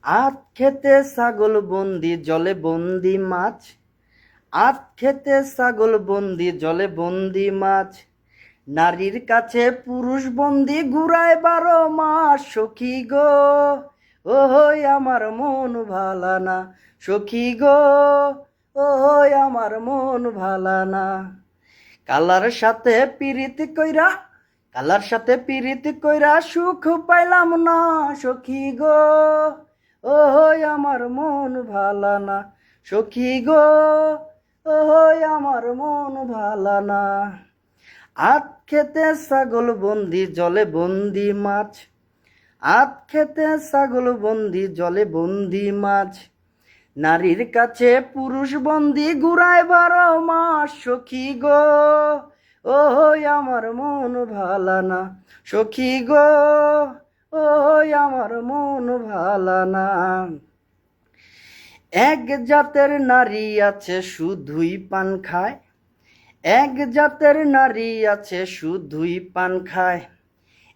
আত খেতে ছাগল বন্দি জলে বন্দি মাছ, আত খেতে ছাগল বন্দি জলে বন্দি মাছ, নারীর কাছে পুরুষ বন্দি ঘুরায় 12 মাস। সখী গো ওই আমার মন ভালা না, সখী গো ওই আমার মন ভালা না। কালার সাথে পিরিতি কইরা, কালার সাথে পিরিতি কইরা সুখ পাইলাম না। সখী গো ওই আমার মন ভালা না, সখী গো ওই আমার মন ভালা না। আত খেতে ছাগল বন্দি জলে বন্দি মাছ, আত খেতে ছাগল বন্দি জলে বন্দি মাছ, নারীর কাছে পুরুষ বন্দি ঘুরায় 12 মাস। সখী গো ওই আমার মন ভালা না, সখী গো ওই আমার মন ভালা না। এক জাতের নারী আছে শুধুই পান খায়, এক জাতের নারী আছে শুধুই পান খায়,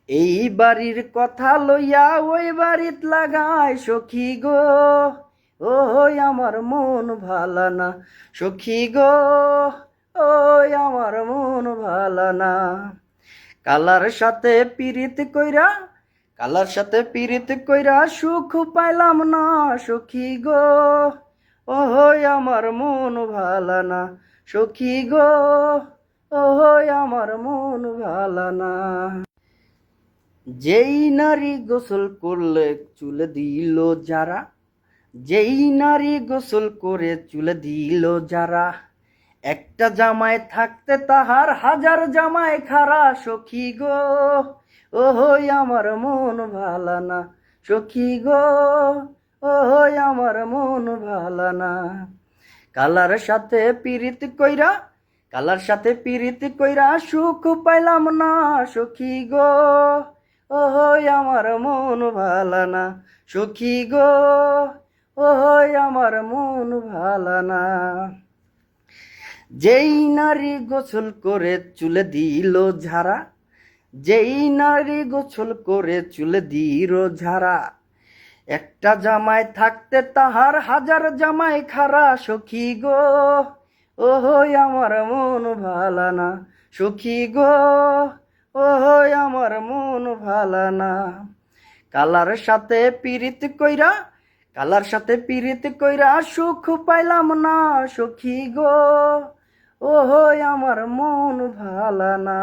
এই বাড়ির কথা লইয়া ওই বাড়িত লাগায়। সখী গো ওই আমার মন ভালা না, সখী গো ওই আমার মন ভালা না। কালার সাথে পিরিত কইরা, কালার সাথে পিরিত কইরা সুখ পাইলাম না। সখী গো ওই আমার মন ভালা না, সখী গো ওই আমার মন ভালা না। যেই নারী গোসল করলে চুলে দিল যারা, যেই নারী গোসল করে চুলে দিল যারা, একটা জামায় থাকতে তাহার 1000 জামায় খারা। সখী গো ওই আমার মন ভালা না, সখী গো ওই আমার মন ভালা না। কালার সাথে পিরিত কইরা, কালার সাথে পিরিত কইরা সুখ পাইলাম না। সখী গো ওই আমার মন ভালা না, সখী গো ওই আমার মন ভালা না। যেই নারী গোসল করে চুলে দিল ঝাড়া, যেই নারী গোসল করে চুলে দিল ঝাড়া, একটা জামায় থাকতে তাহার 1000 জামাই খারা। সখী গো ওই আমার মন ভালা না, সখী গো ওই আমার মন ভালা না। কালার সাথে পিরিত কইরা, কালার সাথে পিরিত কইরা সুখ পাইলাম না। সখী গো ওই আমার মন ভালা না।